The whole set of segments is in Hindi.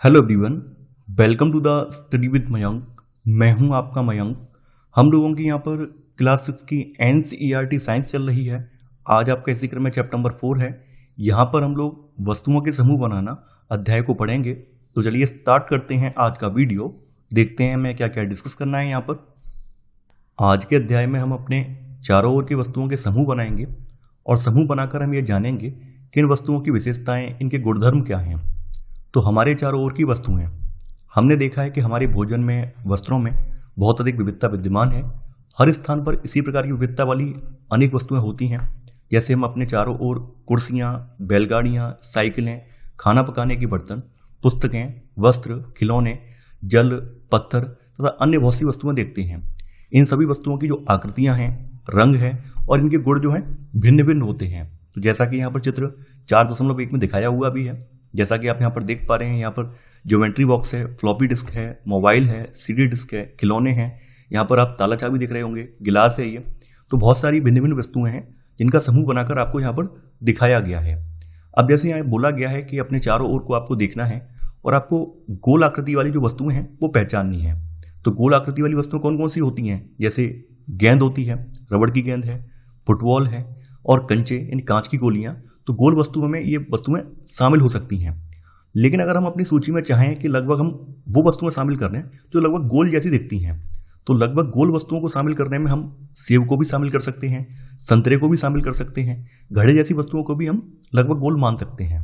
Hello everyone, welcome to the study with Mayank. मैं हूं आपका मयंक। हम लोगों की यहाँ पर क्लास 6 की एनसीईआरटी साइंस चल रही है। आज आपका इसी क्रम में चैप्टर नंबर 4 है। यहाँ पर हम लोग वस्तुओं के समूह बनाना अध्याय को पढ़ेंगे। तो चलिए स्टार्ट करते हैं आज का वीडियो। देखते हैं हमें क्या क्या डिस्कस करना है यहाँ पर। आज के अध्याय में हम अपने चारों ओर की वस्तुओं के समूह बनाएंगे और समूह बनाकर हम ये जानेंगे कि इन वस्तुओं की विशेषताएं, इनके गुणधर्म क्या हैं। तो हमारे चारों ओर की वस्तुएं, हमने देखा है कि हमारे भोजन में, वस्त्रों में बहुत अधिक विविधता विद्यमान है। हर स्थान पर इसी प्रकार की विविधता वाली अनेक वस्तुएं होती हैं। जैसे हम अपने चारों ओर कुर्सियां, बैलगाड़ियां, साइकिलें, खाना पकाने के बर्तन, पुस्तकें, वस्त्र, खिलौने, जल, पत्थर तथा अन्य बहुत सी वस्तुएं देखते हैं। इन सभी वस्तुओं की जो आकृतियां हैं, रंग है और इनके गुण जो हैं भिन्न भिन्न होते हैं। तो जैसा कि यहाँ पर चित्र 4.1 में दिखाया हुआ भी है। जैसा कि आप यहाँ पर देख पा रहे हैं, यहाँ पर ज्योमेट्री बॉक्स है, फ्लॉपी डिस्क है, मोबाइल है, सीडी डिस्क है, खिलौने हैं। यहाँ पर आप ताला चाबी दिख रहे होंगे, गिलास है ये। तो बहुत सारी भिन्न भिन्न वस्तुएं हैं जिनका समूह बनाकर आपको यहाँ पर दिखाया गया है। अब जैसे यहाँ बोला गया है कि अपने चारों ओर को आपको देखना है और आपको गोल आकृति वाली जो वस्तुएं हैं वो पहचाननी है। तो गोल आकृति वाली वस्तुएं कौन कौन सी होती हैं? जैसे गेंद होती है, रबड़ की गेंद है, फुटबॉल है और कंचे यानी कांच की गोलियां। तो गोल वस्तुओं में ये वस्तुएं शामिल हो सकती हैं। लेकिन अगर हम अपनी सूची में चाहें कि लगभग हम वो वस्तुएं शामिल कर रहे हैं जो लगभग गोल जैसी दिखती हैं, तो लगभग गोल वस्तुओं को शामिल करने में हम सेब को भी शामिल कर सकते हैं, संतरे को भी शामिल कर सकते हैं, घड़े जैसी वस्तुओं को भी हम लगभग गोल मान सकते हैं।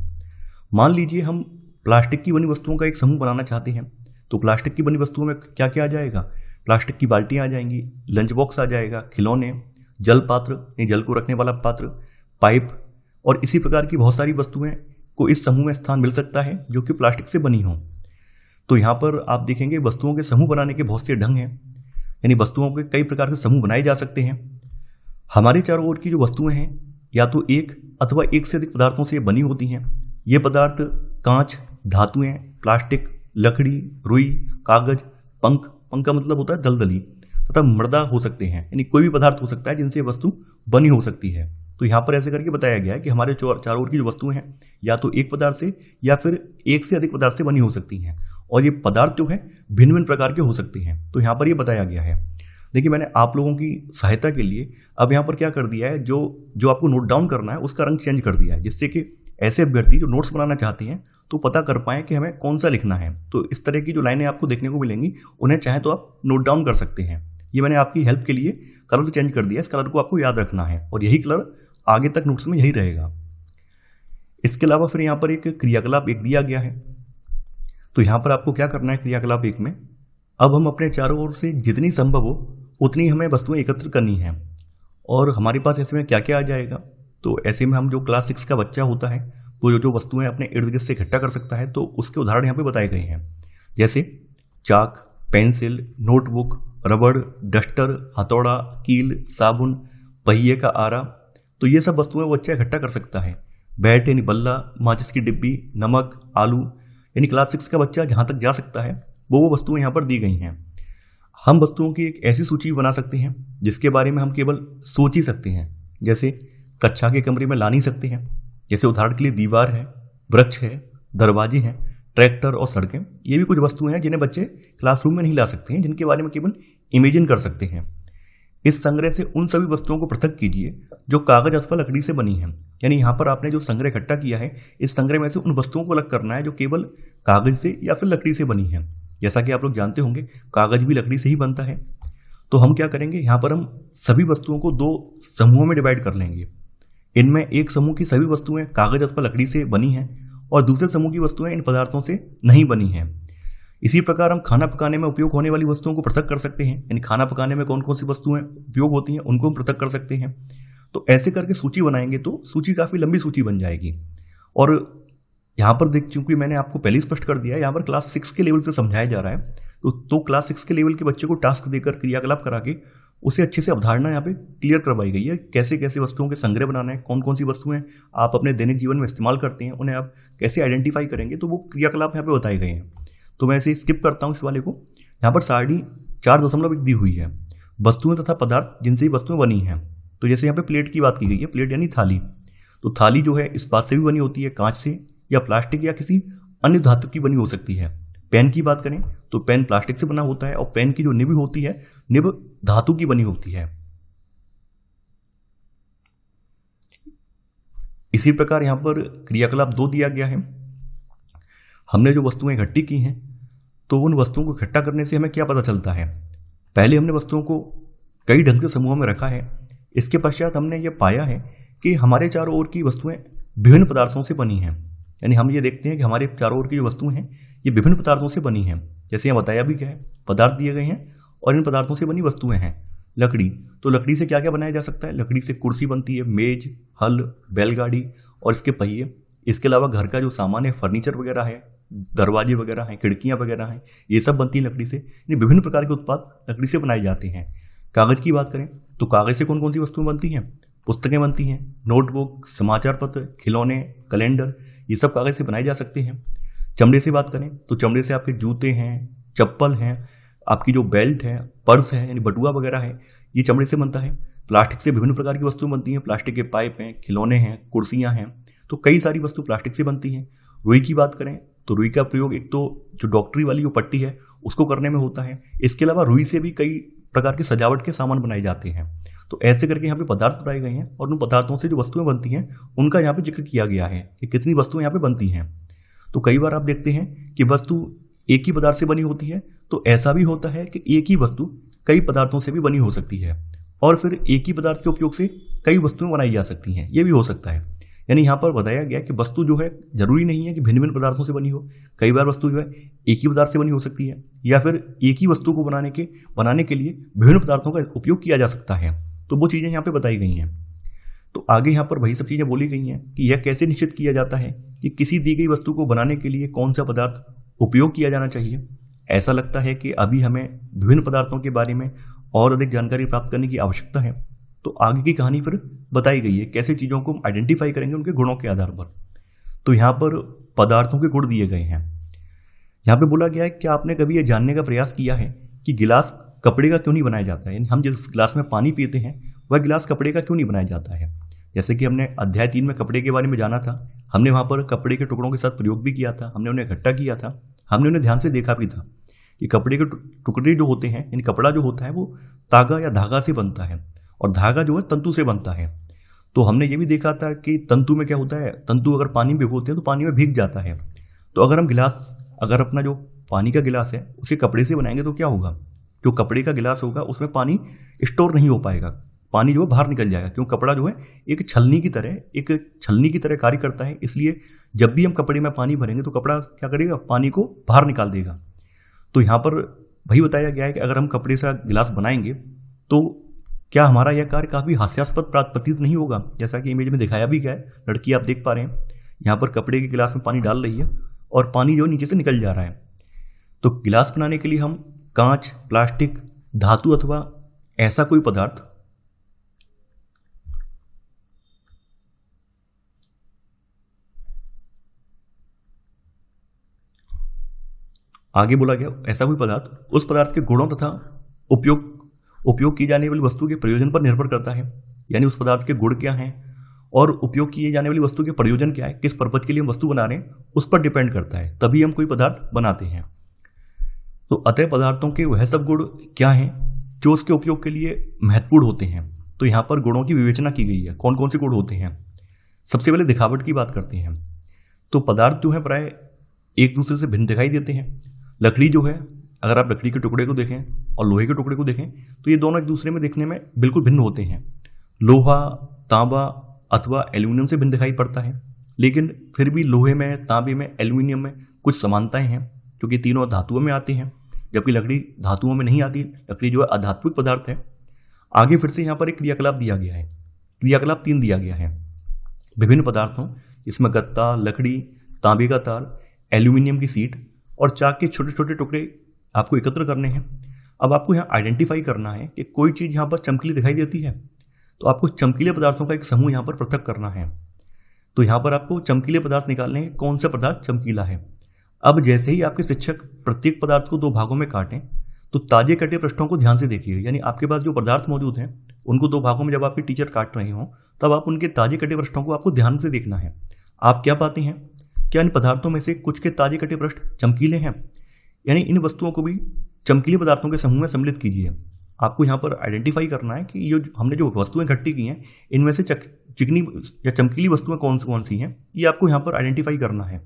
मान लीजिए हम प्लास्टिक की बनी वस्तुओं का एक समूह बनाना चाहते हैं। तो प्लास्टिक की बनी वस्तुओं में क्या क्या आ जाएगा? प्लास्टिक की बाल्टियां आ जाएंगी, लंच बॉक्स आ जाएगा, खिलौने, जल पात्र, जल को रखने वाला पात्र, पाइप और इसी प्रकार की बहुत सारी वस्तुएं को इस समूह में स्थान मिल सकता है जो कि प्लास्टिक से बनी हो। तो यहाँ पर आप देखेंगे वस्तुओं के समूह बनाने के बहुत से ढंग हैं, यानी वस्तुओं के कई प्रकार के समूह बनाए जा सकते हैं। हमारे चारों ओर की जो वस्तुएं हैं या तो एक अथवा एक से अधिक पदार्थों से बनी होती हैं। ये पदार्थ कांच, धातुएं, प्लास्टिक, लकड़ी, रुई, कागज, पंख का मतलब होता है दलदली, तथा मृदा हो सकते हैं। यानी कोई भी पदार्थ हो सकता है जिनसे वस्तु बनी हो सकती है। तो यहाँ पर ऐसे करके बताया गया है कि हमारे चारों ओर की जो वस्तुएं हैं या तो एक पदार्थ से या फिर एक से अधिक पदार्थ से बनी हो सकती हैं। और ये पदार्थ जो है भिन्न भिन्न प्रकार के हो सकते हैं। तो यहाँ पर ये बताया गया है। देखिए, मैंने आप लोगों की सहायता के लिए अब यहाँ पर क्या कर दिया है, जो आपको नोट डाउन करना है उसका रंग चेंज कर दिया है, जिससे कि ऐसे अभ्यर्थी जो नोट्स बनाना चाहते हैं तो पता कर पाएं कि हमें कौन सा लिखना है। तो इस तरह की जो लाइनें आपको देखने को मिलेंगी उन्हें चाहे तो आप नोट डाउन कर सकते हैं। ये मैंने आपकी हेल्प के लिए कलर चेंज कर दिया। इस कलर को आपको याद रखना है और यही कलर आगे तक नोट्स में यही रहेगा। इसके अलावा फिर यहाँ पर एक क्रियाकलाप एक दिया गया है। तो यहाँ पर आपको क्या करना है क्रियाकलाप एक में, अब हम अपने चारों ओर से जितनी संभव हो उतनी हमें वस्तुएं एकत्र करनी है। और हमारे पास ऐसे में क्या क्या आ जाएगा? तो ऐसे में हम जो क्लास 6 का बच्चा होता है वो जो वस्तुएं अपने इर्द गिर्द से इकट्ठा कर सकता है, तो उसके उदाहरण यहाँ पे बताए गए हैं। जैसे चाक, पेंसिल, नोटबुक, रबड़, डस्टर, हथौड़ा, कील, साबुन, पहिए का आरा। तो ये सब वस्तुएं वो बच्चा इकट्ठा कर सकता है। बैट यानी बल्ला, माचिस की डिब्बी, नमक, आलू, यानी क्लास 6 का बच्चा जहाँ तक जा सकता है वो वस्तुएं यहाँ पर दी गई हैं। हम वस्तुओं की एक ऐसी सूची बना सकते हैं जिसके बारे में हम केवल सोच ही सकते हैं। जैसे कक्षा के कमरे में ला नहीं सकते हैं। जैसे उदाहरण के लिए दीवार है, वृक्ष है, दरवाजे हैं, ट्रैक्टर और सड़कें। ये भी कुछ वस्तुएं हैं जिन्हें बच्चे क्लासरूम में नहीं ला सकते हैं, जिनके बारे में केवल इमेजिन कर सकते हैं। इस संग्रह से उन सभी वस्तुओं को पृथक कीजिए जो कागज अथवा लकड़ी से बनी हैं। यानी यहाँ पर आपने जो संग्रह इकट्ठा किया है, इस संग्रह में से उन वस्तुओं को अलग करना है जो केवल कागज से या फिर लकड़ी से बनी है। जैसा कि आप लोग जानते होंगे कागज भी लकड़ी से ही बनता है। तो हम क्या करेंगे, यहाँ पर हम सभी वस्तुओं को 2 समूहों में डिवाइड कर लेंगे। इनमें एक समूह की सभी वस्तुएं कागज अथवा लकड़ी से बनी हैं और दूसरे समूह की वस्तुएं इन पदार्थों से नहीं बनी हैं। इसी प्रकार हम खाना पकाने में उपयोग होने वाली वस्तुओं को पृथक कर सकते हैं। यानी खाना पकाने में कौन कौन सी वस्तुएं उपयोग होती हैं उनको हम पृथक कर सकते हैं। तो ऐसे करके सूची बनाएंगे तो सूची काफ़ी लंबी सूची बन जाएगी। और यहाँ पर देख, चूंकि मैंने आपको पहले ही स्पष्ट कर दिया है, यहाँ पर क्लास 6 के लेवल से समझाया जा रहा है। तो क्लास 6 के लेवल के बच्चे को टास्क देकर क्रियाकलाप करा के उसे अच्छे से अवधारणा यहाँ पे क्लियर करवाई गई है। कैसे कैसे वस्तुओं के संग्रह बनाना है, कौन कौन सी वस्तुएं आप अपने दैनिक जीवन में इस्तेमाल करते हैं, उन्हें आप कैसे आइडेंटिफाई करेंगे, तो वो क्रियाकलाप यहाँ पे बताए गए हैं। तो मैं इसे स्किप करता हूँ इस वाले को। यहाँ पर सारणी 4.1 दी हुई है, वस्तुएं तथा पदार्थ जिनसे वस्तुएं बनी हैं। तो जैसे यहाँ पे प्लेट की बात की गई है, प्लेट यानी थाली। तो थाली जो है इस बात से भी बनी होती है, कांच से या प्लास्टिक या किसी अन्य धातु की बनी हो सकती है। पेन की बात करें तो पेन प्लास्टिक से बना होता है और पेन की जो निब होती है निब धातु की बनी होती है। इसी प्रकार यहां पर क्रियाकलाप 2 दिया गया है। हमने जो वस्तुएं इकट्ठी की हैं तो उन वस्तुओं को इकट्ठा करने से हमें क्या पता चलता है। पहले हमने वस्तुओं को कई ढंग से समूहों में रखा है। इसके पश्चात हमने ये पाया है कि हमारे चारों ओर की वस्तुएं विभिन्न पदार्थों से बनी हैं। यानी हम ये देखते हैं कि हमारे चारों ओर की जो वस्तुएं हैं ये विभिन्न पदार्थों से बनी हैं। जैसे यहाँ बताया भी क्या है, पदार्थ दिए गए हैं और इन पदार्थों से बनी वस्तुएं हैं। लकड़ी, तो लकड़ी से क्या क्या बनाया जा सकता है। लकड़ी से कुर्सी बनती है, मेज, हल, बैलगाड़ी और इसके पहिए। इसके अलावा घर का जो सामान है, फर्नीचर वगैरह है, दरवाजे वगैरह हैं, खिड़कियां वगैरह हैं, ये सब बनती हैं लकड़ी से। यानी विभिन्न प्रकार के उत्पाद लकड़ी से बनाए जाते हैं। कागज की बात करें तो कागज से कौन कौन सी वस्तुएं बनती हैं। पुस्तकें बनती हैं, नोटबुक, समाचार पत्र, खिलौने, कैलेंडर, ये सब कागज से बनाए जा सकते हैं। चमड़े से बात करें तो चमड़े से आपके जूते हैं, चप्पल हैं, आपकी जो बेल्ट है, पर्स है यानी बटुआ वगैरह है, ये चमड़े से बनता है। प्लास्टिक से विभिन्न प्रकार की वस्तुएं बनती हैं। प्लास्टिक के पाइप हैं, खिलौने हैं, कुर्सियां हैं, तो कई सारी वस्तु प्लास्टिक से बनती हैं। रुई की बात करें तो रुई का प्रयोग एक तो जो डॉक्टरी वाली जो पट्टी है उसको करने में होता है। इसके अलावा रुई से भी कई प्रकार के सजावट के सामान बनाए जाते हैं। तो ऐसे करके यहाँ पे पदार्थ बताए गए हैं और उन पदार्थों से जो वस्तुएं बनती हैं उनका यहाँ पे जिक्र किया गया है कि कितनी वस्तुएं यहाँ पे बनती हैं। तो कई बार आप देखते हैं कि वस्तु एक ही पदार्थ से बनी होती है, तो ऐसा भी होता है कि एक ही वस्तु कई पदार्थों से भी बनी हो सकती है और फिर एक ही पदार्थ के उपयोग से कई वस्तुएं बनाई जा सकती हैं, ये भी हो सकता है। यानी यहाँ पर बताया गया कि वस्तु जो है जरूरी नहीं है कि भिन्न भिन्न पदार्थों से बनी हो। कई बार वस्तु जो है एक ही पदार्थ से बनी हो सकती है या फिर एक ही वस्तु को बनाने के लिए विभिन्न पदार्थों का उपयोग किया जा सकता है। तो वो चीज़ें यहाँ पे बताई गई हैं। तो आगे यहाँ पर वही सब चीज़ें बोली गई हैं कि यह कैसे निश्चित किया जाता है कि किसी दी गई वस्तु को बनाने के लिए कौन सा पदार्थ उपयोग किया जाना चाहिए। ऐसा लगता है कि अभी हमें विभिन्न पदार्थों के बारे में और अधिक जानकारी प्राप्त करने की आवश्यकता है। तो आगे की कहानी फिर बताई गई है कैसे चीज़ों को आइडेंटिफाई करेंगे उनके गुणों के आधार पर। तो यहाँ पर पदार्थों के गुण दिए गए हैं। यहाँ पे बोला गया है कि आपने कभी यह जानने का प्रयास किया है कि गिलास कपड़े का क्यों नहीं बनाया जाता है। यानी हम जिस गिलास में पानी पीते हैं वह गिलास कपड़े का क्यों नहीं बनाया जाता है। जैसे कि हमने अध्याय 3 में कपड़े के बारे में जाना था, हमने वहाँ पर कपड़े के टुकड़ों के साथ प्रयोग भी किया था, हमने उन्हें इकट्ठा किया था, हमने उन्हें ध्यान से देखा भी था कि कपड़े के टुकड़े जो होते हैं, यानी कपड़ा जो होता है वो तागा या धागा से बनता है और धागा जो है तंतु से बनता है। तो हमने ये भी देखा था कि तंतु में क्या होता है, तंतु अगर पानी में भिगोते हैं तो पानी में भीग जाता है। तो अगर हम गिलास, अगर अपना जो पानी का गिलास है उसे कपड़े से बनाएंगे तो क्या होगा, जो कपड़े का गिलास होगा उसमें पानी स्टोर नहीं हो पाएगा, पानी जो है बाहर निकल जाएगा, क्योंकि कपड़ा जो है एक छलनी की तरह कार्य करता है। इसलिए जब भी हम कपड़े में पानी भरेंगे तो कपड़ा क्या करेगा, पानी को बाहर निकाल देगा। तो यहाँ पर वही बताया गया है कि अगर हम कपड़े से गिलास बनाएंगे तो क्या हमारा यह कार्य काफ़ी हास्यास्पद प्रतीत नहीं होगा। जैसा कि इमेज में दिखाया भी गया है, लड़की आप देख पा रहे हैं यहाँ पर कपड़े के गिलास में पानी डाल रही है और पानी जो नीचे से निकल जा रहा है। तो गिलास बनाने के लिए हम कांच, प्लास्टिक, धातु अथवा ऐसा कोई पदार्थ आगे बोला गया ऐसा कोई पदार्थ उस पदार्थ के गुणों तथा उपयोग की जाने वाली वस्तु के प्रयोजन पर निर्भर करता है। यानी उस पदार्थ के गुण क्या हैं और उपयोग किए जाने वाली वस्तु के प्रयोजन क्या है, किस पर्पज के लिए हम वस्तु बना रहे हैं उस पर डिपेंड करता है, तभी हम कोई पदार्थ बनाते हैं। तो अतः पदार्थों के वह सब गुण क्या हैं जो उसके उपयोग के लिए महत्वपूर्ण होते हैं। तो यहाँ पर गुणों की विवेचना की गई है, कौन कौन से गुण होते हैं। सबसे पहले दिखावट की बात करते हैं। तो पदार्थ जो है प्राय एक दूसरे से भिन्न दिखाई देते हैं। लकड़ी जो है, अगर आप लकड़ी के टुकड़े को देखें और लोहे के टुकड़े को देखें तो ये दोनों एक दूसरे में देखने में बिल्कुल भिन्न होते हैं। लोहा, तांबा अथवा एल्यूमिनियम से भिन्न दिखाई पड़ता है, लेकिन फिर भी लोहे में, तांबे में, एल्यूमिनियम में कुछ समानताएं हैं क्योंकि तीनों धातुओं में आती हैं, जबकि लकड़ी धातुओं में नहीं आती। लकड़ी जो है अधात्विक पदार्थ है। आगे फिर से यहाँ पर एक क्रियाकलाप दिया गया है, क्रियाकलाप 3 दिया गया है। विभिन्न पदार्थों जिसमें गत्ता, लकड़ी, तांबे का तार, एल्यूमिनियम की सीट और चाक के छोटे छोटे टुकड़े आपको एकत्र करने हैं। अब आपको यहाँ आइडेंटिफाई करना है कि कोई चीज़ यहाँ पर चमकीली दिखाई देती है तो आपको चमकीले पदार्थों का एक समूह यहाँ पर पृथक करना है। तो यहाँ पर आपको चमकीले पदार्थ निकालने हैं, कौन सा पदार्थ चमकीला है। अब जैसे ही आपके शिक्षक प्रत्येक पदार्थ को 2 भागों में काटें तो ताजे कटे पृष्ठों को ध्यान से देखिए। यानी आपके पास जो पदार्थ मौजूद हैं उनको 2 भागों में जब आपके टीचर काट रहे हों तब आप उनके ताजे कटे पृष्ठों को आपको ध्यान से देखना है। आप क्या पाते हैं क्या इन पदार्थों में से कुछ के ताजे कटे पृष्ठ चमकीले हैं? यानी इन वस्तुओं को भी चमकीले पदार्थों के समूह में सम्मिलित कीजिए। आपको यहाँ पर आइडेंटिफाई करना है कि ये हमने जो वस्तुएं इकट्ठी की हैं इनमें से चिकनी या चमकीली वस्तुएं कौन सी हैं, ये आपको यहाँ पर आइडेंटिफाई करना है।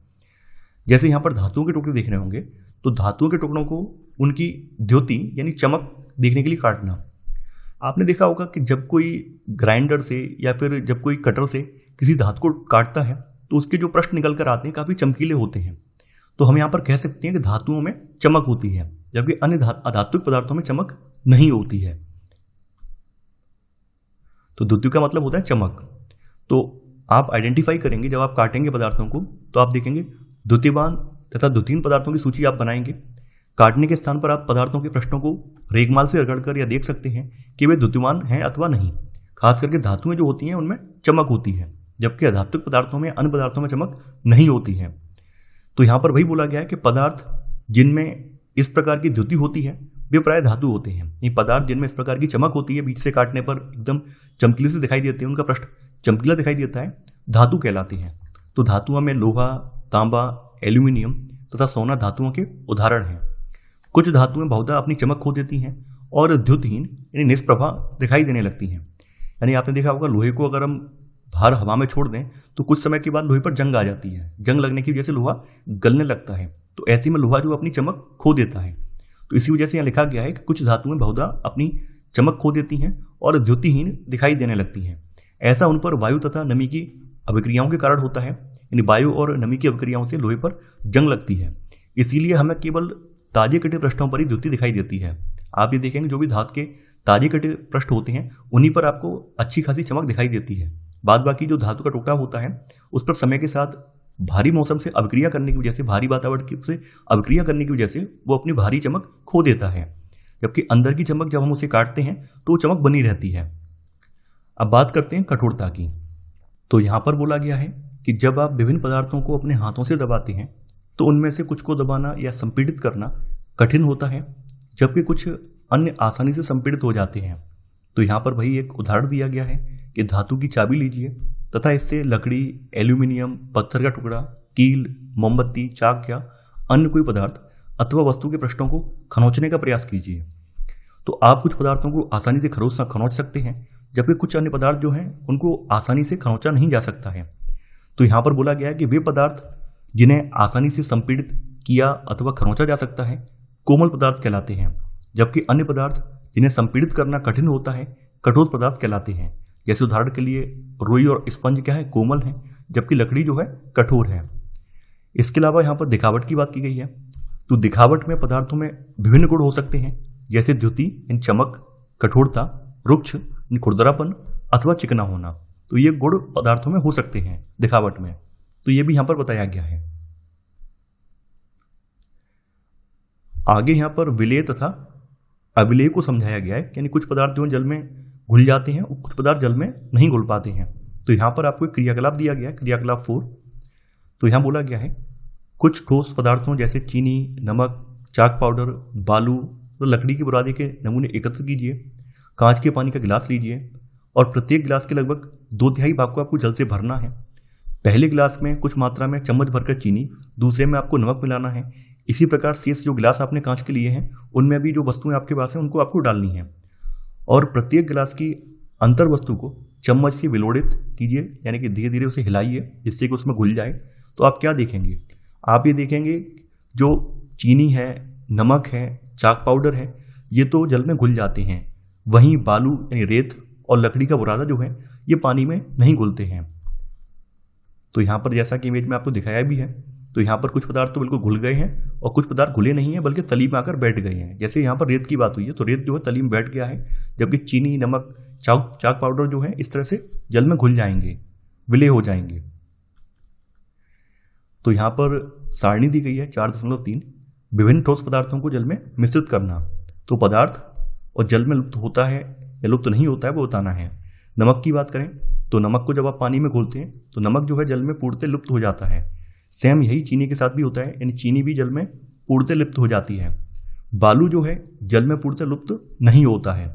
जैसे यहाँ पर धातुओं के टुकड़े देख रहे होंगे, तो धातुओं के टुकड़ों को उनकी द्योति यानी चमक देखने के लिए काटना। आपने देखा होगा कि जब कोई ग्राइंडर से या फिर जब कोई कटर से किसी धातु को काटता है तो उसके जो पृष्ठ निकल कर आते हैं काफ़ी चमकीले होते हैं। तो हम यहाँ पर कह सकते हैं कि धातुओं में चमक होती है, जबकि अन्य अधात्विक पदार्थों में चमक नहीं होती है। तो द्युति का मतलब होता है चमक। तो आप आइडेंटिफाई करेंगे जब आप काटेंगे पदार्थों को, तो आप देखेंगे द्युतिवान तथा द्युतिहीन पदार्थों की सूची आप बनाएंगे। काटने के स्थान पर आप पदार्थों के पृष्ठों को रेगमाल से रगड़कर या देख सकते हैं कि वे द्युतिमान हैं अथवा नहीं। खास करके धातुएं जो होती हैं उनमें चमक होती है, जबकि अधात्विक पदार्थों में, अन्य पदार्थों में चमक नहीं होती है। तो यहाँ पर वही बोला गया है कि पदार्थ जिनमें इस प्रकार की द्युति होती है वे प्राय धातु होते हैं। ये पदार्थ जिनमें इस प्रकार की चमक होती है, बीच से काटने पर एकदम चमकीले से दिखाई देते हैं, उनका पृष्ठ चमकीला दिखाई देता है, धातु कहलाती हैं। तो धातुओं में लोहा, तांबा, एल्यूमिनियम तथा सोना धातुओं के उदाहरण हैं। कुछ धातुएं बहुधा अपनी चमक खो देती हैं और द्युतिहीन यानी निष्प्रभा दिखाई देने लगती हैं। यानी आपने देखा होगा लोहे को अगर हम बाहर हवा में छोड़ दें तो कुछ समय के बाद लोहे पर जंग आ जाती है। जंग लगने की वजह से लोहा गलने लगता है। तो ऐसे में लोहा जो अपनी चमक खो देता है। तो इसी वजह से यहाँ लिखा गया है कि कुछ धातुएं बहुधा अपनी चमक खो देती हैं और द्युतिहीन दिखाई देने लगती हैं। ऐसा उन पर वायु तथा नमी की अभिक्रियाओं के कारण होता है। यानी वायु और नमी की अभिक्रियाओं से लोहे पर जंग लगती है। इसीलिए हमें केवल ताजे कटे पृष्ठों पर ही द्युति दिखाई देती है। आप ये देखेंगे जो भी धातु के ताजे कटे पृष्ठ होते हैं उन्हीं पर आपको अच्छी खासी चमक दिखाई देती है। बाद बाकी जो धातु का टुकड़ा होता है उस पर समय के साथ भारी मौसम से अभिक्रिया करने की वजह से, भारी वातावरण से अभिक्रिया करने की वजह से वो अपनी भारी चमक खो देता है। जबकि अंदर की चमक जब हम उसे काटते हैं तो वो चमक बनी रहती है। अब बात करते हैं कठोरता की। तो यहाँ पर बोला गया है कि जब आप विभिन्न पदार्थों को अपने हाथों से दबाते हैं तो उनमें से कुछ को दबाना या संपीड़ित करना कठिन होता है, जबकि कुछ अन्य आसानी से संपीड़ित हो जाते हैं। तो यहाँ पर वही एक उदाहरण दिया गया है कि धातु की चाबी लीजिए तथा इससे लकड़ी, एल्यूमिनियम, पत्थर का टुकड़ा, कील, मोमबत्ती, चाक या अन्य कोई पदार्थ अथवा वस्तु के पृष्ठों को खरोंचने का प्रयास कीजिए। तो आप कुछ पदार्थों को आसानी से खरोंच सकते हैं, जबकि कुछ अन्य पदार्थ जो हैं उनको आसानी से खरोंचा नहीं जा सकता है। तो यहाँ पर बोला गया है कि वे पदार्थ जिन्हें आसानी से संपीड़ित किया अथवा खरोंचा जा सकता है कोमल पदार्थ कहलाते हैं, जबकि अन्य पदार्थ जिन्हें संपीड़ित करना कठिन होता है कठोर पदार्थ कहलाते हैं। जैसे उदाहरण के लिए रुई और स्पंज क्या है, कोमल है, जबकि लकड़ी जो है कठोर है। इसके अलावा यहाँ पर दिखावट की बात की गई है। तो दिखावट में पदार्थों में विभिन्न गुण हो सकते हैं, जैसे द्युति इन चमक, कठोरता, रुक्ष खुरदरापन अथवा चिकना होना। तो ये गुण पदार्थों में हो सकते हैं दिखावट में। तो ये भी यहाँ पर बताया गया है। आगे यहाँ पर विलेय तथा अविलेय को समझाया गया है। यानी कुछ पदार्थ जो जल में घुल जाते हैं और कुछ पदार्थ जल में नहीं घुल पाते हैं। तो यहाँ पर आपको एक क्रियाकलाप दिया गया है, क्रियाकलाप 4। तो यहाँ बोला गया है कुछ ठोस पदार्थों जैसे चीनी, नमक, चाक पाउडर, बालू तो लकड़ी की बुरादे के नमूने एकत्र कीजिए। कांच के पानी का गिलास लीजिए और प्रत्येक गिलास के लगभग 2/3 भाग को आपको जल से भरना है। पहले गिलास में कुछ मात्रा में चम्मच भरकर चीनी, दूसरे में आपको नमक मिलाना है। इसी प्रकार शेष जो गिलास आपने कांच के लिए हैं उनमें भी जो वस्तुएं आपके पास हैं उनको आपको डालनी है और प्रत्येक गिलास की अंतर वस्तु को चम्मच से विलोड़ित कीजिए, यानी कि धीरे धीरे उसे हिलाइए जिससे कि उसमें घुल जाए। तो आप क्या देखेंगे, आप ये देखेंगे जो चीनी है, नमक है, चाक पाउडर है, ये तो जल में घुल जाते हैं। वहीं बालू यानी रेत और लकड़ी का बुरादा जो है ये पानी में नहीं घुलते हैं। तो यहाँ पर जैसा कि इमेज में आपको दिखाया भी है, तो यहाँ पर कुछ पदार्थ तो बिल्कुल घुल गए हैं और कुछ पदार्थ घुले नहीं हैं बल्कि तली में आकर बैठ गए हैं। जैसे यहाँ पर रेत की बात हुई है तो रेत जो है तली में बैठ गया है, जबकि चीनी, नमक, चाक पाउडर जो है इस तरह से जल में घुल जाएंगे, विलय हो जाएंगे। तो यहाँ पर सारणी दी गई है 4.3, विभिन्न ठोस पदार्थों को जल में मिश्रित करना। तो पदार्थ और जल में लुप्त होता है या लुप्त नहीं होता है वो बताना है। नमक की बात करें तो नमक को जब आप पानी में घोलते हैं तो नमक जो है जल में पूर्णतः लुप्त हो जाता है। सेम यही चीनी के साथ भी होता है, यानी चीनी भी जल में पूर्णतः लुप्त हो जाती है। बालू जो है जल में पूर्णतः लुप्त नहीं होता है।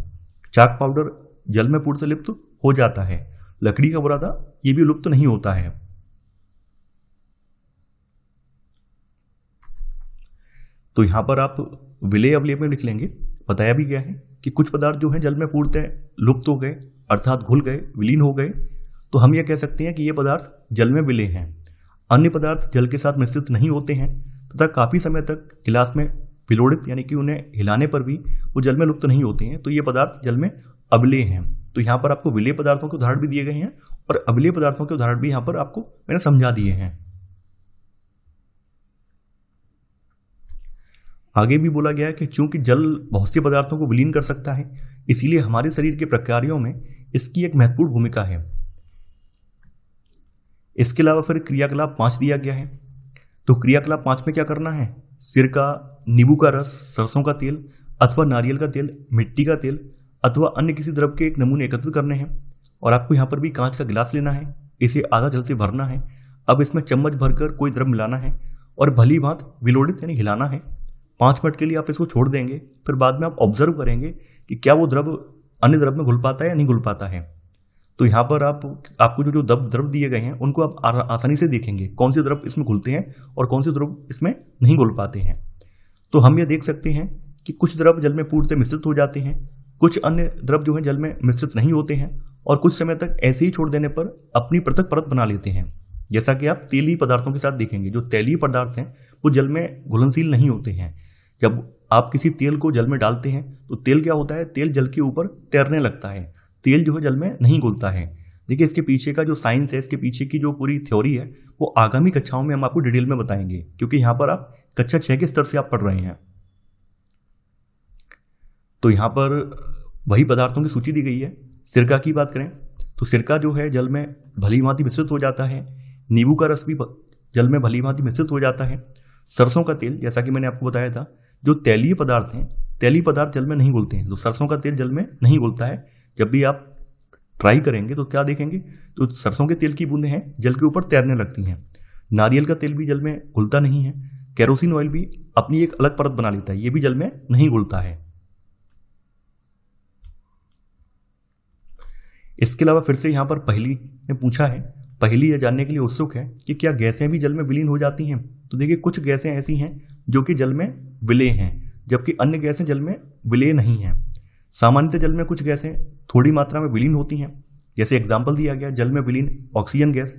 चाक पाउडर जल में पूर्णतः लुप्त हो जाता है। लकड़ी का बुरादा ये भी लुप्त नहीं होता है। तो यहाँ पर आप विलेय अवलेय में लिख लेंगे। बताया भी गया है कि कुछ पदार्थ जो हैं जल में पूर्णतः लुप्त हो गए, अर्थात घुल गए, विलीन हो गए, तो हम यह कह सकते हैं कि ये पदार्थ जल में विलेय हैं। अन्य पदार्थ जल के साथ मिश्रित नहीं होते हैं तथा काफ़ी समय तक गिलास में विलोड़ित यानी कि उन्हें हिलाने पर भी वो जल में लुप्त नहीं होते हैं, तो ये पदार्थ जल में अविलेय हैं। तो यहाँ पर आपको विलेय पदार्थों के उदाहरण भी दिए गए हैं और अविलेय पदार्थों के उदाहरण भी यहाँ पर आपको मैंने समझा दिए हैं। आगे भी बोला गया है कि चूंकि जल बहुत से पदार्थों को विलीन कर सकता है, इसीलिए हमारे शरीर के प्रक्रियाओं में इसकी एक महत्वपूर्ण भूमिका है। इसके अलावा फिर क्रियाकलाप 5 दिया गया है। तो क्रियाकलाप 5 में क्या करना है? सिरका, नींबू का रस, सरसों का तेल अथवा नारियल का तेल, मिट्टी का तेल अथवा अन्य किसी द्रव के एक नमूने एकत्रित करने हैं और आपको यहाँ पर भी कांच का गिलास लेना है, इसे आधा जल से भरना है। अब इसमें चम्मच भरकर कोई द्रव मिलाना है और भली भांति विलोड़ित यानी हिलाना है। 5 मिनट के लिए आप इसको छोड़ देंगे, फिर बाद में आप ऑब्जर्व करेंगे कि क्या वो द्रव अन्य द्रव में घुल पाता है या नहीं घुल पाता है। तो यहाँ पर आपको जो द्रव दिए गए हैं उनको आप आसानी से देखेंगे कौन से द्रव इसमें घुलते हैं और कौन से द्रव इसमें नहीं घुल पाते हैं। तो हम ये देख सकते हैं कि कुछ द्रव जल में पूर्णतः मिश्रित हो जाते हैं, कुछ अन्य द्रव जो है जल में मिश्रित नहीं होते हैं और कुछ समय तक ऐसे ही छोड़ देने पर अपनी पृथक परत बना लेते हैं। जैसा कि आप तेलीय पदार्थों के साथ देखेंगे, जो तेलीय पदार्थ हैं वो जल में घुलनशील नहीं होते हैं। जब आप किसी तेल को जल में डालते हैं तो तेल क्या होता है? तेल जल के ऊपर तैरने लगता है, तेल जो है जल में नहीं घुलता है। देखिए इसके पीछे का जो साइंस है, इसके पीछे की जो पूरी थ्योरी है वो आगामी कक्षाओं में हम आपको डिटेल में बताएंगे, क्योंकि यहाँ पर आप कक्षा 6 के स्तर से आप पढ़ रहे हैं। तो यहाँ पर वही पदार्थों की सूची दी गई है। सिरका की बात करें तो सिरका जो है जल में भली भांति मिश्रित हो जाता है। नींबू का रस भी जल में भली भांति मिश्रित हो जाता है। सरसों का तेल, जैसा कि मैंने आपको बताया था, जो तैलीय पदार्थ हैं, तैलीय पदार्थ जल में नहीं घुलते हैं, तो सरसों का तेल जल में नहीं घुलता है। जब भी आप ट्राई करेंगे तो क्या देखेंगे? तो सरसों के तेल की बूंदें हैं जल के ऊपर तैरने लगती हैं। नारियल का तेल भी जल में घुलता नहीं है। केरोसिन ऑयल भी अपनी एक अलग परत बना लेता है, ये भी जल में नहीं घुलता है। इसके अलावा फिर से यहाँ पर पहेली ने पूछा है, पहेली यह जानने के लिए उत्सुक है कि क्या गैसें भी जल में विलीन हो जाती हैं। तो देखिए कुछ गैसें ऐसी हैं जो कि जल में विलेय हैं, जबकि अन्य गैसें जल में विलेय नहीं हैं। सामान्यतः जल में कुछ गैसें थोड़ी मात्रा में विलीन होती हैं। जैसे एग्जाम्पल दिया गया, जल में विलीन ऑक्सीजन गैस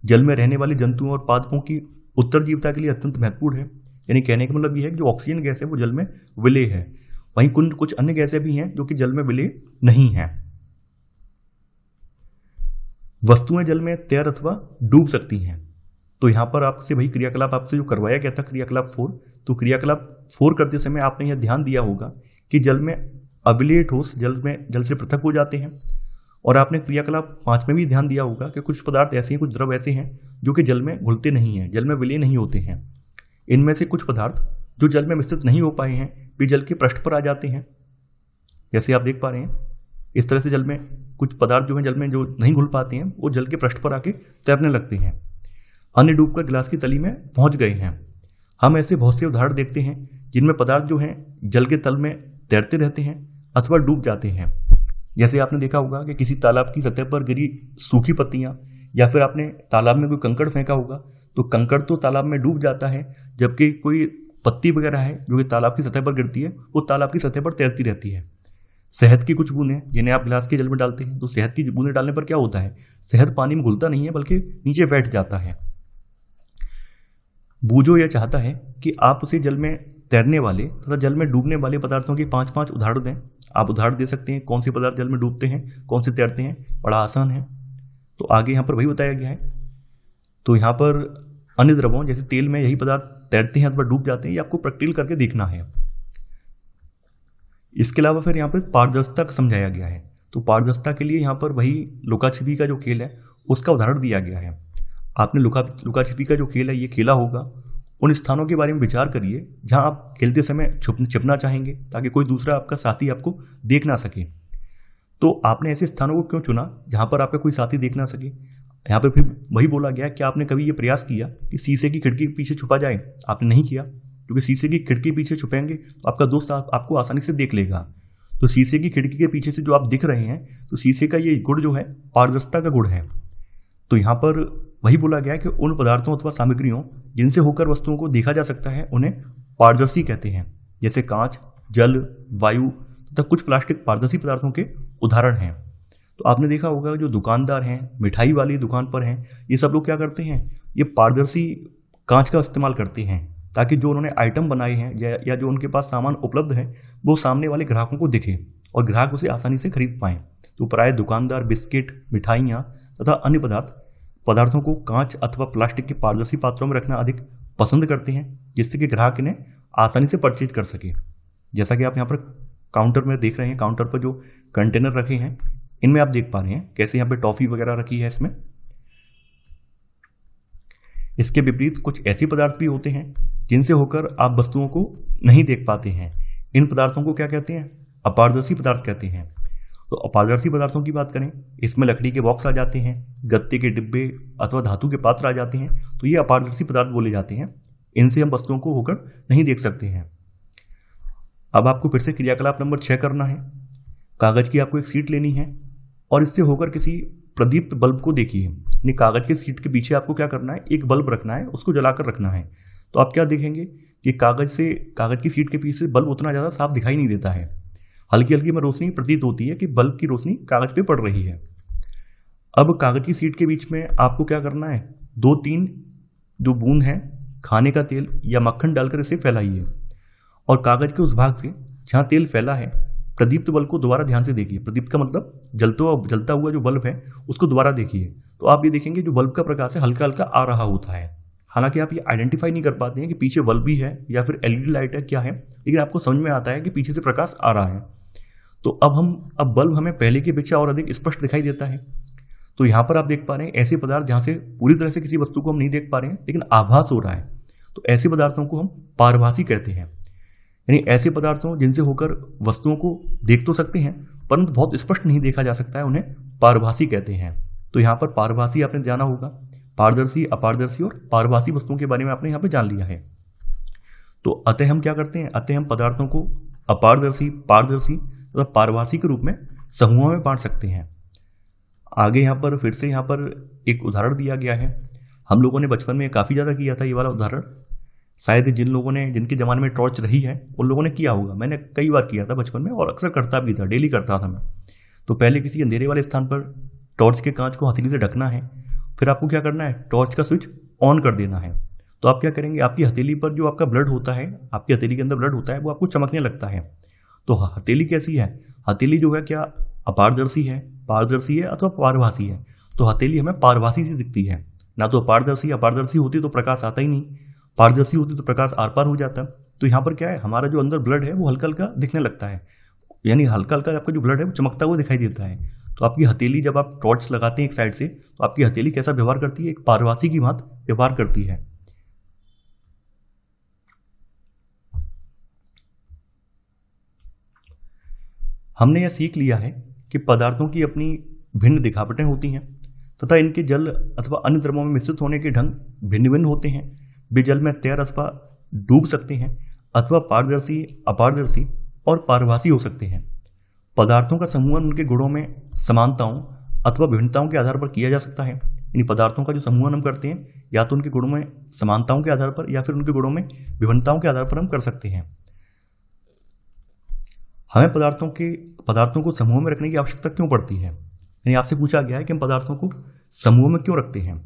जल में रहने वाले जंतुओं और पादपों की उत्तरजीविता के लिए अत्यंत महत्वपूर्ण है। यानी कहने का मतलब यह है कि जो ऑक्सीजन गैस है वो जल में विलेय है। वहीं कुछ अन्य गैसें भी हैं जो कि जल में विलेय नहीं हैं। वस्तुएं जल में तैर अथवा डूब सकती हैं। तो यहाँ पर आपसे वही क्रियाकलाप आपसे जो करवाया गया था, क्रियाकलाप 4, तो क्रियाकलाप 4 करते समय आपने यह ध्यान दिया होगा कि जल में अविलेय ठोस जल से पृथक हो जाते हैं। और आपने क्रियाकलाप 5 में भी ध्यान दिया होगा कि कुछ पदार्थ ऐसे हैं, कुछ द्रव ऐसे हैं जो कि जल में घुलते नहीं हैं, जल में विलेय नहीं होते हैं। इनमें से कुछ पदार्थ जो जल में मिश्रित नहीं हो पाए हैं वे जल के पृष्ठ पर आ जाते हैं। जैसे आप देख पा रहे हैं, इस तरह से जल में कुछ पदार्थ जो हैं जल में जो नहीं घुल पाते हैं वो जल के पृष्ठ पर आके तैरने लगते हैं। अन्य डूबकर गिलास की तली में पहुंच गए हैं। हम ऐसे बहुत से उदाहरण देखते हैं जिनमें पदार्थ जो हैं जल के तल में तैरते रहते हैं अथवा डूब जाते हैं। जैसे आपने देखा होगा कि किसी तालाब की सतह पर गिरी सूखी पत्तियां, या फिर आपने तालाब में कोई कंकड़ फेंका होगा तो कंकड़ तो तालाब में डूब जाता है, जबकि कोई पत्ती वगैरह है जो कि तालाब की सतह पर गिरती है वो तालाब की सतह पर तैरती रहती है। शहद की कुछ बूंदें जिन्हें आप गिलास के जल में डालते हैं, तो शहद की बूंदें डालने पर क्या होता है? शहद पानी में घुलता नहीं है बल्कि नीचे बैठ जाता है। बूझो यह चाहता है कि आप उसे जल में तैरने वाले तथा जल में डूबने वाले पदार्थों के 5-5 उदाहरण दें। आप उदाहरण दे सकते हैं कौन से पदार्थ जल में डूबते हैं, कौन से तैरते हैं, बड़ा आसान है। तो आगे यहाँ पर वही बताया गया है। तो यहाँ पर अन्य द्रवों जैसे तेल में यही पदार्थ तैरते हैं अथवा डूब जाते हैं, ये आपको प्रैक्टिकल करके देखना है। इसके अलावा फिर यहाँ पर पारदर्शिता का समझाया गया है। तो पारदर्शिता के लिए यहाँ पर वही लुका छिपी का जो खेल है उसका उदाहरण दिया गया है। आपने लुका छिपी का जो खेल है ये खेला होगा। उन स्थानों के बारे में विचार करिए जहां आप खेलते समय छिपना चाहेंगे ताकि कोई दूसरा आपका साथी आपको देख ना सके। तो आपने ऐसे स्थानों को क्यों चुना जहां पर आपका कोई साथी देख ना सके? यहाँ पर फिर वही बोला गया कि आपने कभी ये प्रयास किया कि शीशे की खिड़की के पीछे छुपा जाए? आपने नहीं किया, क्योंकि शीशे की खिड़की के पीछे छुपेंगे तो आपका दोस्त आपको आसानी से देख लेगा। तो शीशे की खिड़की के पीछे से जो आप दिख रहे हैं, तो शीशे का ये गुण जो है पारदर्शिता का गुण है। तो यहाँ पर वही बोला गया है कि उन पदार्थों अथवा सामग्रियों जिनसे होकर वस्तुओं को देखा जा सकता है उन्हें पारदर्शी कहते हैं, जैसे कांच, जल, वायु तथा कुछ प्लास्टिक पारदर्शी पदार्थों के उदाहरण हैं। तो आपने देखा होगा जो दुकानदार हैं, मिठाई वाली दुकान पर हैं, ये सब लोग क्या करते हैं, ये पारदर्शी कांच का इस्तेमाल करते हैं ताकि जो उन्होंने आइटम बनाए हैं या जो उनके पास सामान उपलब्ध है वो सामने वाले ग्राहकों को दिखे और ग्राहक उसे आसानी से खरीद पाएं। तो प्राय दुकानदार बिस्किट, मिठाइयाँ तथा अन्य पदार्थों को कांच अथवा प्लास्टिक के पारदर्शी पात्रों में रखना अधिक पसंद करते हैं, जिससे कि ग्राहक इन्हें आसानी से परचेज कर सके। जैसा कि आप यहाँ पर काउंटर में देख रहे हैं, काउंटर पर जो कंटेनर रखे हैं इनमें आप देख पा रहे हैं कैसे यहाँ पे टॉफ़ी वगैरह रखी है इसमें। इसके विपरीत कुछ ऐसे पदार्थ भी होते हैं जिनसे होकर आप वस्तुओं को नहीं देख पाते हैं। इन पदार्थों को क्या कहते हैं, अपारदर्शी पदार्थ कहते हैं। तो अपारदर्शी पदार्थों की बात करें, इसमें लकड़ी के बॉक्स आ जाते हैं, गत्ते के डिब्बे अथवा धातु के पात्र आ जाते हैं, तो ये अपारदर्शी पदार्थ बोले जाते हैं। इनसे हम वस्तुओं को होकर नहीं देख सकते हैं। अब आपको फिर से क्रियाकलाप नंबर 6 करना है। कागज की आपको एक सीट लेनी है और इससे होकर किसी प्रदीप्त बल्ब को देखिए। यानी कागज के सीट के पीछे आपको क्या करना है, एक बल्ब रखना है, उसको जलाकर रखना है। तो आप क्या देखेंगे कि कागज की सीट के पीछे बल्ब उतना ज़्यादा साफ दिखाई नहीं देता है। हल्की हल्की में रोशनी प्रतीत होती है कि बल्ब की रोशनी कागज पे पड़ रही है। अब कागज की सीट के बीच में आपको क्या करना है, 2-3 जो बूंद हैं खाने का तेल या मक्खन डालकर इसे फैलाइए और कागज के उस भाग से जहाँ तेल फैला है प्रदीप्त बल्ब को दोबारा ध्यान से देखिए। प्रदीप्त का मतलब जलता हुआ जो बल्ब है उसको दोबारा देखिए। तो आप ये देखेंगे जो बल्ब का प्रकाश है हल्का हल्का आ रहा होता है। हालांकि आप ये आइडेंटिफाई नहीं कर पाते हैं कि पीछे बल्ब भी है या फिर एलईडी लाइट है, क्या है, लेकिन आपको समझ में आता है कि पीछे से प्रकाश आ रहा है। तो अब बल्ब हमें पहले की अपेक्षा और अधिक स्पष्ट दिखाई देता है। तो यहाँ पर आप देख पा रहे हैं ऐसे पदार्थ जहाँ से पूरी तरह से किसी वस्तु को हम नहीं देख पा रहे हैं लेकिन आभास हो रहा है, तो ऐसे पदार्थों को हम पारभासी कहते हैं। यानी ऐसे पदार्थों जिनसे होकर वस्तुओं को देख तो सकते हैं परंतु बहुत स्पष्ट नहीं देखा जा सकता है, उन्हें पारभासी कहते हैं। तो यहाँ पर पारभासी आपने जाना होगा, पारदर्शी, अपारदर्शी और पारभासी वस्तुओं के बारे में आपने यहाँ पे जान लिया है। तो अतः हम क्या करते हैं, अतः हम पदार्थों को अपारदर्शी, पारदर्शी तथा पारभासी के रूप में समूहों में बांट सकते हैं। आगे यहाँ पर फिर से यहाँ पर एक उदाहरण दिया गया है। हम लोगों ने बचपन में काफ़ी ज़्यादा किया था ये वाला उदाहरण। शायद जिनके ज़माने में टॉर्च रही है उन लोगों ने किया होगा। मैंने कई बार किया था बचपन में और अक्सर करता भी था, डेली करता था मैं। तो पहले किसी अंधेरे वाले स्थान पर टॉर्च के कांच को हथेली से ढकना है, फिर आपको क्या करना है, टॉर्च का स्विच ऑन कर देना है। तो आप क्या करेंगे, आपकी हथेली पर जो आपका ब्लड होता है, आपकी हथेली के अंदर ब्लड होता है, वो आपको चमकने लगता है। तो हथेली कैसी है, हथेली जो है क्या अपारदर्शी है, पारदर्शी है अथवा पारभासी है। तो हथेली हमें पारभासी सी दिखती है। ना तो अपारदर्शी होती तो प्रकाश आता ही नहीं, पारदर्शी होती तो प्रकाश आर पार हो जाता। तो यहाँ पर क्या है, हमारा जो अंदर ब्लड है वो हल्का हल्का दिखने लगता है, यानी हल्का हल्का आपका जो ब्लड है वो चमकता हुआ दिखाई देता है। तो आपकी हथेली जब आप टॉर्च लगाते हैं एक साइड से, तो आपकी हथेली कैसा व्यवहार करती है, एक पारभासी की भांति व्यवहार करती है। हमने यह सीख लिया है कि पदार्थों की अपनी भिन्न दिखावटें होती हैं तथा इनके जल अथवा अन्य द्रवों में मिश्रित होने के ढंग भिन्न भिन्न होते हैं। वे जल में तैर अथवा डूब सकते हैं अथवा पारदर्शी, अपारदर्शी और पारभासी हो सकते हैं। पदार्थों का समूहन उनके गुणों में समानताओं अथवा विभिन्नताओं के आधार पर किया जा सकता है। इन पदार्थों का जो समूहन हम करते हैं या तो उनके गुणों में समानताओं के आधार पर या फिर उनके गुणों में विभिन्नताओं के आधार पर हम कर सकते हैं। हमें पदार्थों को समूह में रखने की आवश्यकता क्यों पड़ती है, यानी आपसे पूछा गया है कि हम पदार्थों को समूह में क्यों रखते हैं।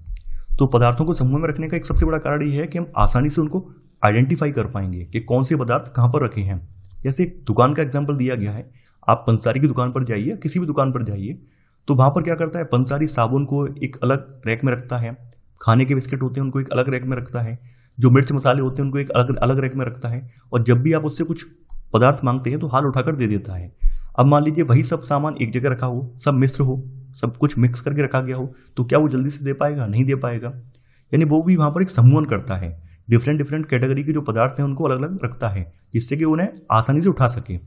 तो पदार्थों को समूह में रखने का एक सबसे बड़ा कारण ये है कि हम आसानी से उनको आइडेंटिफाई कर पाएंगे कि कौन से पदार्थ कहाँ पर रखे हैं। जैसे एक दुकान का एग्जाम्पल दिया गया है, आप पंसारी की दुकान पर जाइए, किसी भी दुकान पर जाइए, तो वहाँ पर क्या करता है, पंसारी साबुन को एक अलग रैक में रखता है, खाने के बिस्किट होते हैं उनको एक अलग रैक में रखता है, जो मिर्च मसाले होते हैं उनको एक अलग रैक में रखता है, और जब भी आप उससे कुछ पदार्थ मांगते हैं तो हाथ उठाकर दे देता है। अब मान लीजिए वही सब सामान एक जगह रखा हो, सब मिश्र हो, सब कुछ मिक्स करके रखा गया हो, तो क्या वो जल्दी से दे पाएगा, नहीं दे पाएगा। यानी वो भी वहाँ पर एक समूहन करता है, डिफरेंट कैटेगरी के जो पदार्थ हैं उनको अलग अलग रखता है जिससे कि उन्हें आसानी से उठा सके।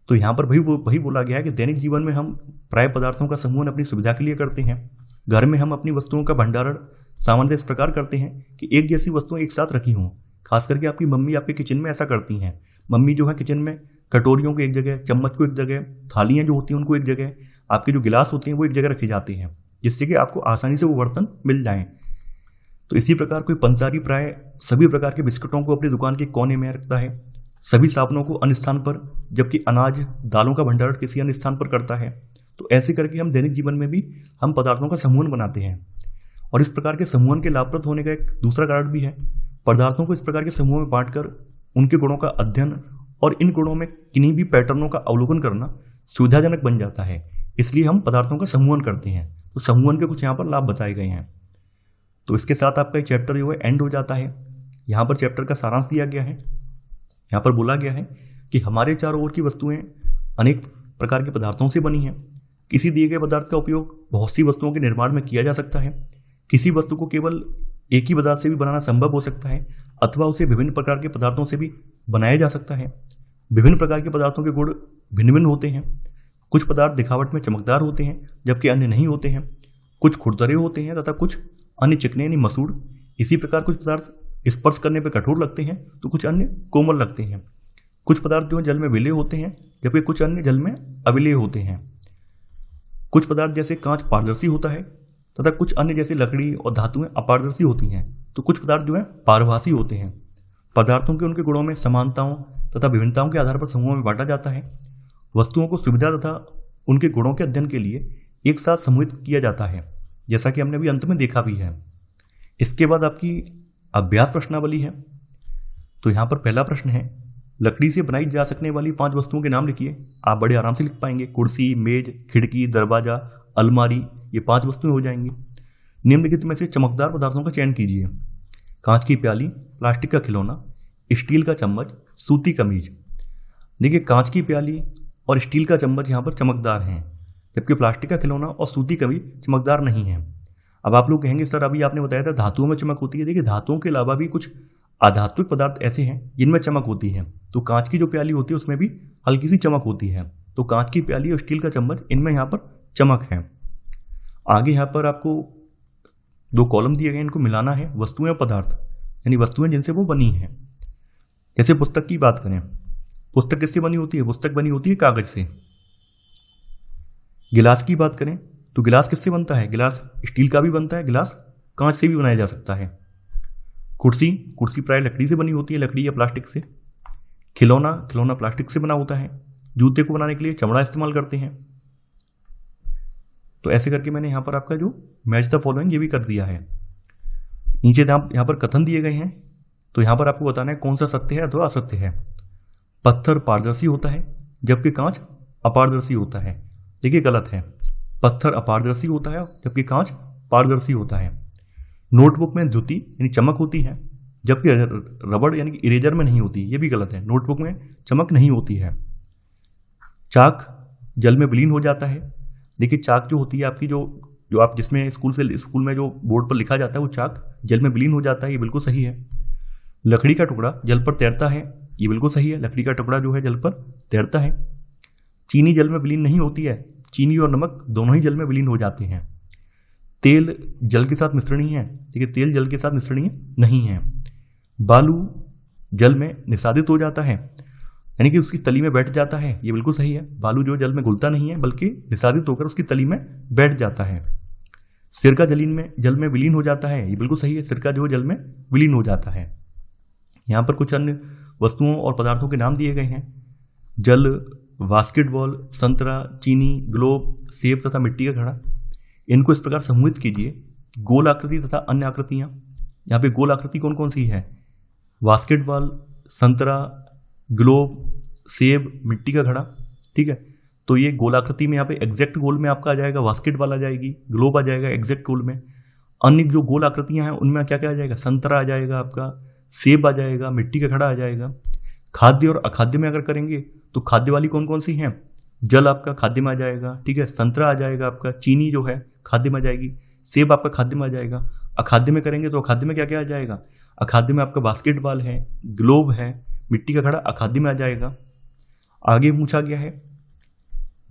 तो यहाँ पर वही बोला गया है कि दैनिक जीवन में हम प्राय पदार्थों का समूहन अपनी सुविधा के लिए करते हैं। घर में हम अपनी वस्तुओं का भंडारण सामान्यतः इस प्रकार करते हैं कि एक जैसी वस्तुएं एक साथ रखी हों। खास करके आपकी मम्मी आपके किचन में ऐसा करती हैं। मम्मी जो है किचन में कटोरियों को एक जगह, चम्मच को एक जगह, थालियाँ जो होती हैं उनको एक जगह, आपके जो गिलास होते हैं वो एक जगह रखे जाते हैं जिससे कि आपको आसानी से वो बर्तन मिल जाएं। तो इसी प्रकार कोई पंसारी प्राय सभी प्रकार के बिस्कुटों को अपनी दुकान के कोने में रखता है, सभी साबुनों को अन्य स्थान पर, जबकि अनाज दालों का भंडारण किसी अन्य स्थान पर करता है। तो ऐसे करके हम दैनिक जीवन में भी हम पदार्थों का समूहन बनाते हैं। और इस प्रकार के समूहन के लाभप्रद होने का एक दूसरा कारण भी है। पदार्थों को इस प्रकार के समूहों में बांटकर उनके गुणों का अध्ययन और इन गुणों में किन्हीं भी पैटर्नों का अवलोकन करना सुविधाजनक बन जाता है, इसलिए हम पदार्थों का समूहन करते हैं। तो समूहन के कुछ यहाँ पर लाभ बताए गए हैं। तो इसके साथ आपका चैप्टर जो है एंड हो जाता है। यहाँ पर चैप्टर का सारांश दिया गया है। यहाँ पर बोला गया है कि हमारे चारों ओर की वस्तुएं अनेक प्रकार के पदार्थों से बनी हैं। किसी दिए गए पदार्थ का उपयोग बहुत सी वस्तुओं के निर्माण में किया जा सकता है। किसी वस्तु को केवल एक ही पदार्थ से भी बनाना संभव हो सकता है, अथवा उसे विभिन्न प्रकार के पदार्थों से भी बनाया जा सकता है। विभिन्न प्रकार के पदार्थों के गुण भिन्न भिन्न होते हैं। कुछ पदार्थ दिखावट में चमकदार होते हैं, जबकि अन्य नहीं होते हैं। कुछ खुरदरे होते हैं तथा कुछ अन्य चिकने यानी मसूड़। इसी प्रकार कुछ पदार्थ स्पर्श करने पर कठोर लगते हैं तो कुछ अन्य कोमल लगते हैं। कुछ पदार्थ जो है जल में विलेय होते हैं, जबकि कुछ अन्य जल में अविलेय होते हैं। कुछ पदार्थ जैसे कांच पारदर्शी होता है तथा कुछ अन्य जैसे लकड़ी और धातुएं अपारदर्शी होती हैं। तो कुछ पदार्थ जो है पारभासी होते हैं। पदार्थों के उनके गुणों में समानताओं तथा विभिन्नताओं के आधार पर समूहों में बांटा जाता है। वस्तुओं को सुविधा तथा उनके गुणों के अध्ययन के लिए एक साथ समूहित किया जाता है, जैसा कि हमने अभी अंत में देखा भी है। इसके बाद आपकी अभ्यास प्रश्नावली है। तो यहाँ पर पहला प्रश्न है, लकड़ी से बनाई जा सकने वाली 5 वस्तुओं के नाम लिखिए। आप बड़े आराम से लिख पाएंगे। कुर्सी, मेज, खिड़की, दरवाजा, अलमारी, ये 5 वस्तुएं हो जाएंगी। निम्नलिखित में से चमकदार पदार्थों का चयन कीजिए। कांच की प्याली, प्लास्टिक का खिलौना, स्टील का चम्मच, सूती कमीज। देखिए, कांच की प्याली और स्टील का चम्मच यहाँ पर चमकदार हैं, जबकि प्लास्टिक का खिलौना और सूती कमीज चमकदार नहीं है। अब आप लोग कहेंगे सर अभी आपने बताया था धातुओं में चमक होती है। देखिए, धातुओं के अलावा भी कुछ आधात्मिक पदार्थ ऐसे हैं जिनमें चमक होती है। तो कांच की जो प्याली होती है उसमें भी हल्की सी चमक होती है। तो कांच की प्याली और स्टील का चम्मच, इनमें यहाँ पर चमक है। आगे यहाँ पर आपको 2 कॉलम दिए गए, इनको मिलाना है। वस्तुएं और पदार्थ, यानी वस्तुएं जिनसे वो बनी हैं। जैसे पुस्तक की बात करें, पुस्तक किससे बनी होती है? पुस्तक बनी होती है कागज से। गिलास की बात करें तो गिलास किससे बनता है? गिलास स्टील का भी बनता है, गिलास कांच से भी बनाया जा सकता है। कुर्सी प्राय लकड़ी से बनी होती है, लकड़ी या प्लास्टिक से। खिलौना प्लास्टिक से बना होता है। जूते को बनाने के लिए चमड़ा इस्तेमाल करते हैं। तो ऐसे करके मैंने यहाँ पर आपका जो मैच द फॉलोइंग ये भी कर दिया है। नीचे यहाँ पर कथन दिए गए हैं, तो यहाँ पर आपको बताना है कौन सा सत्य है अथवा असत्य है। पत्थर पारदर्शी होता है, जबकि कांच अपारदर्शी होता है। देखिए, गलत है। पत्थर अपारदर्शी होता है, जबकि कांच पारदर्शी होता है। नोटबुक में द्युति यानी चमक होती है, जबकि रबड़ यानी कि इरेजर में नहीं होती। ये भी गलत है। नोटबुक में चमक नहीं होती है। चाक जल में विलीन हो जाता है। देखिए, चाक जो होती है आपकी जो आप जिसमें स्कूल में जो बोर्ड पर लिखा जाता है, वो चाक जल में विलीन हो जाता है। ये बिल्कुल सही है। लकड़ी का टुकड़ा जल पर तैरता है। ये बिल्कुल सही है। लकड़ी का टुकड़ा जो है जल पर तैरता है। चीनी जल में विलीन नहीं होती है। चीनी और नमक दोनों ही जल में विलीन हो जाते हैं। तेल जल के साथ मिश्रणीय है। देखिए, तेल जल के साथ मिश्रणीय नहीं है। बालू जल में निषादित हो जाता है, यानी कि उसकी तली में बैठ जाता है। ये बिल्कुल सही है। बालू जो जल में घुलता नहीं है, बल्कि निषादित होकर उसकी तली में बैठ जाता है। सिरका जल में विलीन हो जाता है। ये बिल्कुल सही है। सिरका जो जल में विलीन हो जाता है। यहाँ पर कुछ अन्य वस्तुओं और पदार्थों के नाम दिए गए हैं। जल, बास्केटबॉल, संतरा, चीनी, ग्लोब, सेब तथा मिट्टी का घड़ा। इनको इस प्रकार समूहित कीजिए। गोल आकृति तथा अन्य आकृतियाँ। यहाँ पे गोल आकृति कौन कौन सी है? बास्केटबॉल, संतरा, ग्लोब, सेब, मिट्टी का घड़ा। ठीक है, तो ये गोल आकृति में यहाँ पे एग्जैक्ट गोल में आपका आ जाएगा, बास्केटबॉल आ जाएगी, ग्लोब आ जाएगा एग्जैक्ट गोल में। अन्य जो गोल आकृतियाँ हैं उनमें क्या क्या आ जाएगा? संतरा आ जाएगा आपका, सेब आ जाएगा, मिट्टी का घड़ा आ जाएगा। खाद्य और अखाद्य में अगर करेंगे तो खाद्य वाली कौन कौन सी हैं? जल आपका खाद्य में आ जाएगा। ठीक है, संतरा आ जाएगा आपका, चीनी जो है खाद्य में आ जाएगी, सेब आपका खाद्य में आ जाएगा। अखाद्य में करेंगे तो अखाद्य में क्या क्या आ जाएगा? अखाद्य में आपका बास्केटबॉल है, ग्लोब है, मिट्टी का घड़ा अखाद्य में आ जाएगा। आगे पूछा गया है,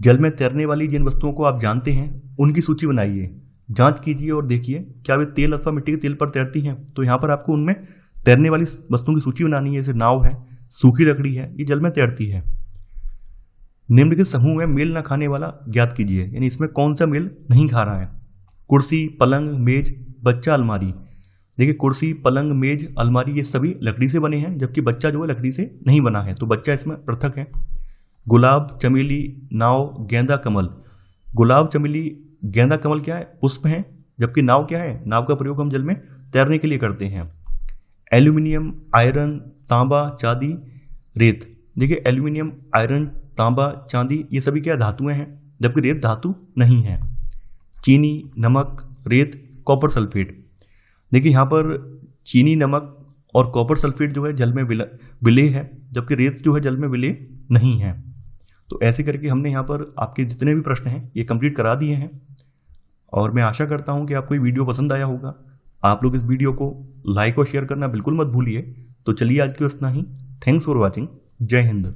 जल में तैरने वाली जिन वस्तुओं को आप जानते हैं उनकी सूची बनाइए। जांच कीजिए और देखिए क्या वे तेल अथवा मिट्टी के तेल पर तैरती हैं। तो यहाँ पर आपको उनमें तैरने वाली वस्तुओं की सूची बनानी है। जैसे नाव है, सूखी लकड़ी है, ये जल में तैरती है। निम्नलिखित समूह में मेल न खाने वाला ज्ञात कीजिए, यानी इसमें कौन सा मेल नहीं खा रहा है? कुर्सी, पलंग, मेज, बच्चा, अलमारी। देखिए कुर्सी, पलंग, मेज, अलमारी ये सभी लकड़ी से बने हैं, जबकि बच्चा जो है लकड़ी से नहीं बना है, तो बच्चा इसमें पृथक है। गुलाब, चमेली, नाव, गेंदा, कमल। गुलाब, चमेली, गेंदा, कमल क्या है? पुष्प हैं, जबकि नाव क्या है? नाव का प्रयोग हम जल में तैरने के लिए करते हैं। एल्यूमिनियम, आयरन, तांबा, चांदी, रेत। देखिए एल्यूमिनियम, आयरन, तांबा, चांदी ये सभी क्या धातुएं हैं, जबकि रेत धातु नहीं है। चीनी, नमक, रेत, कॉपर सल्फेट। देखिए यहाँ पर चीनी, नमक और कॉपर सल्फेट जो है जल में विलेय है, जबकि रेत जो है जल में विलेय नहीं है। तो ऐसे करके हमने यहाँ पर आपके जितने भी प्रश्न हैं ये कंप्लीट करा दिए हैं, और मैं आशा करता हूँ कि आपको ये वीडियो पसंद आया होगा। आप लोग इस वीडियो को लाइक और शेयर करना बिल्कुल मत भूलिए। तो चलिए आज के लिए इतना ही। Thanks for watching. जय हिंद।